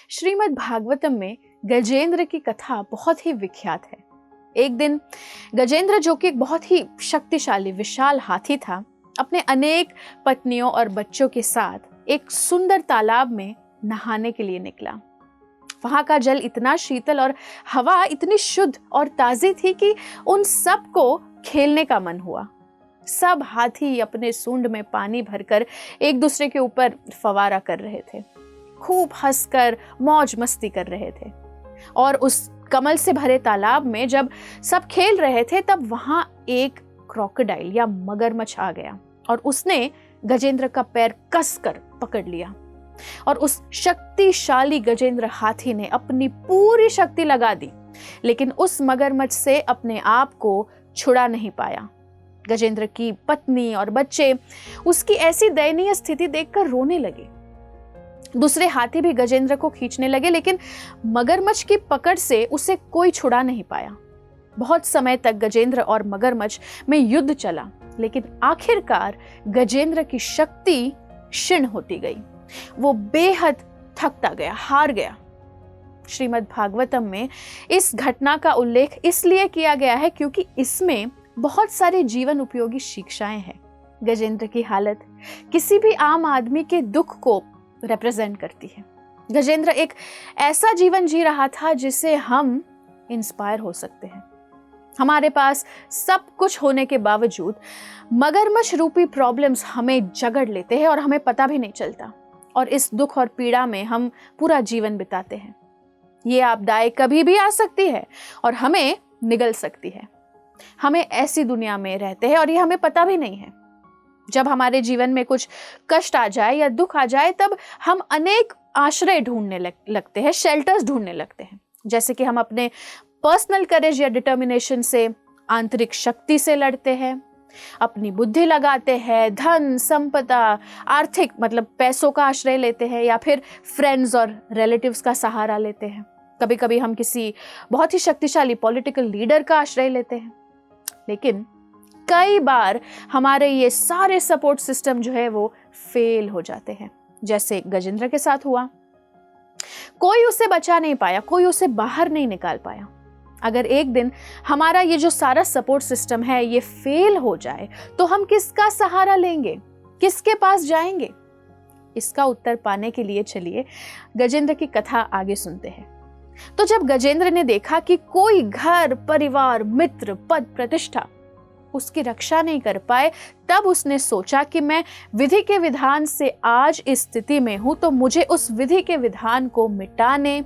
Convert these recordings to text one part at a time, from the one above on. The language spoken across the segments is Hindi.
श्रीमद् भागवतम में गजेंद्र की कथा बहुत ही विख्यात है। एक दिन गजेंद्र, जो कि एक बहुत ही शक्तिशाली विशाल हाथी था, अपने अनेक पत्नियों और बच्चों के साथ एक सुंदर तालाब में नहाने के लिए निकला। वहां का जल इतना शीतल और हवा इतनी शुद्ध और ताजी थी कि उन सबको खेलने का मन हुआ। सब हाथी अपने सूंड में पानी भरकर एक दूसरे के ऊपर फवारा कर रहे थे, खूब हंसकर मौज मस्ती कर रहे थे। और उस कमल से भरे तालाब में जब सब खेल रहे थे, तब वहां एक क्रोकोडाइल या मगरमच्छ आ गया और उसने गजेंद्र का पैर कसकर पकड़ लिया। और उस शक्तिशाली गजेंद्र हाथी ने अपनी पूरी शक्ति लगा दी, लेकिन उस मगरमच्छ से अपने आप को छुड़ा नहीं पाया। गजेंद्र की पत्नी और बच्चे उसकी ऐसी दयनीय स्थिति देखकर रोने लगे। दूसरे हाथी भी गजेंद्र को खींचने लगे, लेकिन मगरमच्छ की पकड़ से उसे कोई छुड़ा नहीं पाया। बहुत समय तक गजेंद्र और मगरमच्छ में युद्ध चला, लेकिन आखिरकार गजेंद्र की शक्ति क्षीण होती गई। वो बेहद थकता गया, हार गया। श्रीमद् भागवतम में इस घटना का उल्लेख इसलिए किया गया है क्योंकि इसमें बहुत सारी जीवन उपयोगी शिक्षाएं हैं। गजेंद्र की हालत किसी भी आम आदमी के दुख को रिप्रेजेंट करती है। गजेंद्र एक ऐसा जीवन जी रहा था जिसे हम इंस्पायर हो सकते हैं। हमारे पास सब कुछ होने के बावजूद मगरमच्छ रूपी प्रॉब्लम्स हमें जकड़ लेते हैं और हमें पता भी नहीं चलता, और इस दुख और पीड़ा में हम पूरा जीवन बिताते हैं। ये आपदाएं कभी भी आ सकती है और हमें निगल सकती है। हमें ऐसी दुनिया में रहते हैं और ये हमें पता भी नहीं है। जब हमारे जीवन में कुछ कष्ट आ जाए या दुख आ जाए, तब हम अनेक आश्रय ढूंढने लगते हैं, शेल्टर्स ढूंढने लगते हैं। जैसे कि हम अपने पर्सनल करेज या डिटर्मिनेशन से, आंतरिक शक्ति से लड़ते हैं, अपनी बुद्धि लगाते हैं, धन संपदा, आर्थिक मतलब पैसों का आश्रय लेते हैं, या फिर फ्रेंड्स और रिलेटिव्स का सहारा लेते हैं। कभी कभी हम किसी बहुत ही शक्तिशाली पॉलिटिकल लीडर का आश्रय लेते हैं। लेकिन कई बार हमारे ये सारे सपोर्ट सिस्टम जो है वो फेल हो जाते हैं, जैसे गजेंद्र के साथ हुआ। कोई उसे बचा नहीं पाया, कोई उसे बाहर नहीं निकाल पाया। अगर एक दिन हमारा ये जो सारा सपोर्ट सिस्टम है ये फेल हो जाए, तो हम किसका सहारा लेंगे, किसके पास जाएंगे? इसका उत्तर पाने के लिए चलिए गजेंद्र की कथा आगे सुनते हैं। तो जब गजेंद्र ने देखा कि कोई घर, परिवार, मित्र, पद, प्रतिष्ठा उसकी रक्षा नहीं कर पाए, तब उसने सोचा कि मैं विधि के विधान से आज इस स्थिति में हूं, तो मुझे उस विधि के विधान को मिटाने,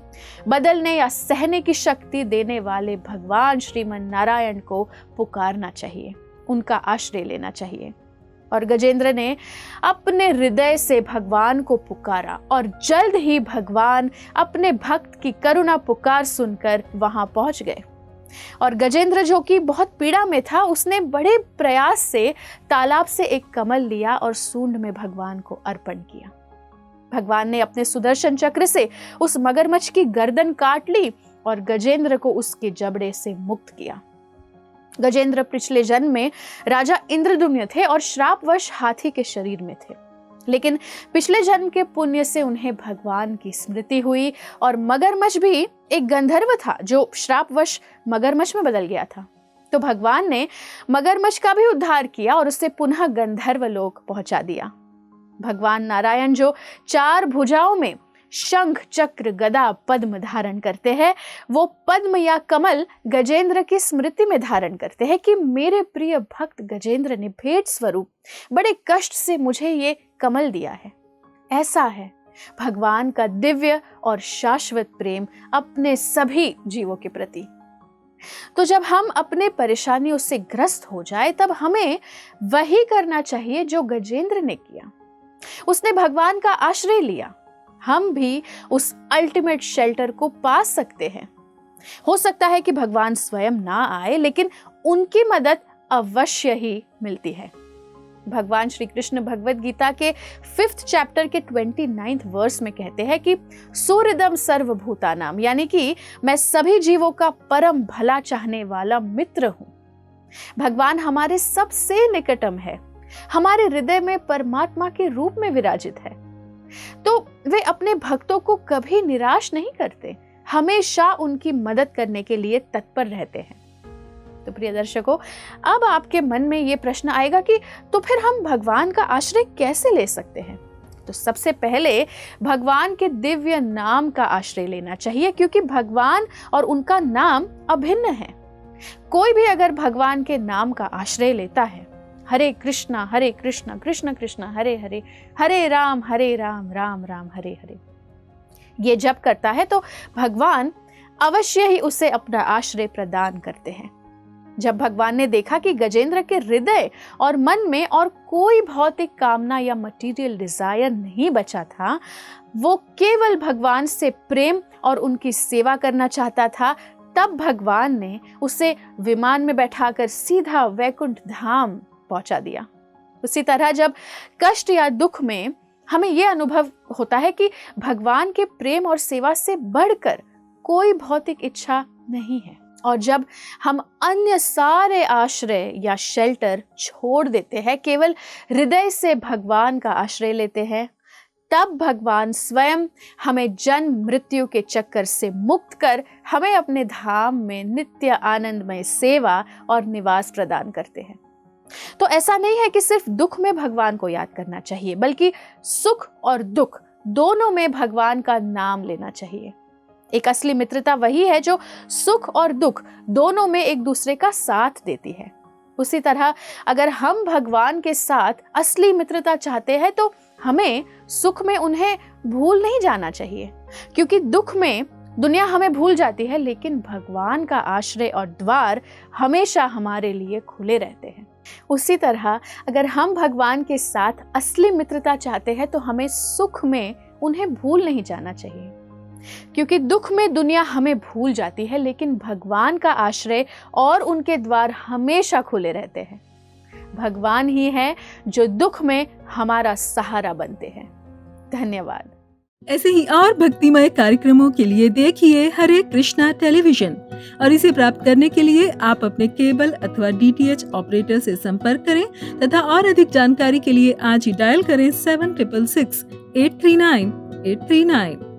बदलने या सहने की शक्ति देने वाले भगवान श्रीमन नारायण को पुकारना चाहिए, उनका आश्रय लेना चाहिए। और गजेंद्र ने अपने हृदय से भगवान को पुकारा, और जल्द ही भगवान अपने भक्त की करुणा पुकार सुनकर वहां पहुंच गए। और गजेंद्र, जो कि बहुत पीड़ा में था, उसने बड़े प्रयास से तालाब से एक कमल लिया और सूंड में भगवान को अर्पण किया। भगवान ने अपने सुदर्शन चक्र से उस मगरमच्छ की गर्दन काट ली और गजेंद्र को उसके जबड़े से मुक्त किया। गजेंद्र पिछले जन्म में राजा इंद्रद्युम्न थे और श्रापवश हाथी के शरीर में थे, लेकिन पिछले जन्म के पुण्य से उन्हें भगवान की स्मृति हुई, और मगरमच्छ भी एक गंधर्व था जो श्रापवश मगरमच्छ में बदल गया था। तो भगवान ने मगरमच्छ का भी उद्धार किया और उसे पुनः गंधर्व लोक पहुंचा दिया। भगवान नारायण जो 4 भुजाओं में शंख, चक्र, गदा, पद्म धारण करते हैं, वो पद्म या कमल गजेंद्र की स्मृति में धारण करते हैं कि मेरे प्रिय भक्त गजेंद्र ने भेंट स्वरूप बड़े कष्ट से मुझे ये कमल दिया है। ऐसा है भगवान का दिव्य और शाश्वत प्रेम अपने सभी जीवों के प्रति। तो जब हम अपने परेशानियों से ग्रस्त हो जाए, तब हमें वही करना चाहिए जो गजेंद्र ने किया। उसने भगवान का आश्रय लिया। हम भी उस अल्टीमेट शेल्टर को पा सकते हैं। हो सकता है कि भगवान स्वयं ना आए, लेकिन उनकी मदद अवश्य ही मिलती है। भगवान श्री कृष्ण भगवद गीता के 5th चैप्टर के 29th वर्स में कहते हैं कि सूर्यदम सर्वभूतानाम, यानी कि मैं सभी जीवों का परम भला चाहने वाला मित्र हूं। भगवान हमारे सबसे निकटम है, हमारे हृदय में परमात्मा के रूप में विराजित है। तो वे अपने भक्तों को कभी निराश नहीं करते, हमेशा उनकी मदद करने के लिए तत्पर रहते हैं। तो प्रिय दर्शकों, अब आपके मन में ये प्रश्न आएगा कि तो फिर हम भगवान का आश्रय कैसे ले सकते हैं? तो सबसे पहले भगवान के दिव्य नाम का आश्रय लेना चाहिए, क्योंकि भगवान और उनका नाम अभिन्न है। कोई भी अगर भगवान के नाम का आश्रय लेता है, हरे कृष्णा कृष्ण कृष्ण हरे हरे, हरे राम राम राम हरे हरे, ये जप करता है तो भगवान अवश्य ही उसे अपना आश्रय प्रदान करते हैं। जब भगवान ने देखा कि गजेंद्र के हृदय और मन में और कोई भौतिक कामना या मटेरियल डिजायर नहीं बचा था, वो केवल भगवान से प्रेम और उनकी सेवा करना चाहता था, तब भगवान ने उसे विमान में बैठाकर सीधा वैकुंठ धाम पहुंचा दिया। उसी तरह जब कष्ट या दुख में हमें यह अनुभव होता है कि भगवान के प्रेम और सेवा से बढ़कर कोई भौतिक इच्छा नहीं है, और जब हम अन्य सारे आश्रय या शेल्टर छोड़ देते हैं, केवल हृदय से भगवान का आश्रय लेते हैं, तब भगवान स्वयं हमें जन्म मृत्यु के चक्कर से मुक्त कर हमें अपने धाम में नित्य आनंदमय सेवा और निवास प्रदान करते हैं। तो ऐसा नहीं है कि सिर्फ दुख में भगवान को याद करना चाहिए, बल्कि सुख और दुख दोनों में भगवान का नाम लेना चाहिए। एक असली मित्रता वही है जो सुख और दुख दोनों में एक दूसरे का साथ देती है। उसी तरह अगर हम भगवान के साथ असली मित्रता चाहते हैं तो हमें सुख में उन्हें भूल नहीं जाना चाहिए, क्योंकि दुख में दुनिया हमें भूल जाती है, लेकिन भगवान का आश्रय और द्वार हमेशा हमारे लिए खुले रहते हैं। उसी तरह अगर हम भगवान के साथ असली मित्रता चाहते हैं तो हमें सुख में उन्हें भूल नहीं जाना चाहिए, क्योंकि दुख में दुनिया हमें भूल जाती है, लेकिन भगवान का आश्रय और उनके द्वार हमेशा खुले रहते हैं। भगवान ही है जो दुख में हमारा सहारा बनते हैं। धन्यवाद। ऐसे ही और भक्तिमय कार्यक्रमों के लिए देखिए हरे कृष्णा टेलीविजन, और इसे प्राप्त करने के लिए आप अपने केबल अथवा DTH ऑपरेटर से संपर्क करें तथा और अधिक जानकारी के लिए आज ही डायल करें 7666 839 839।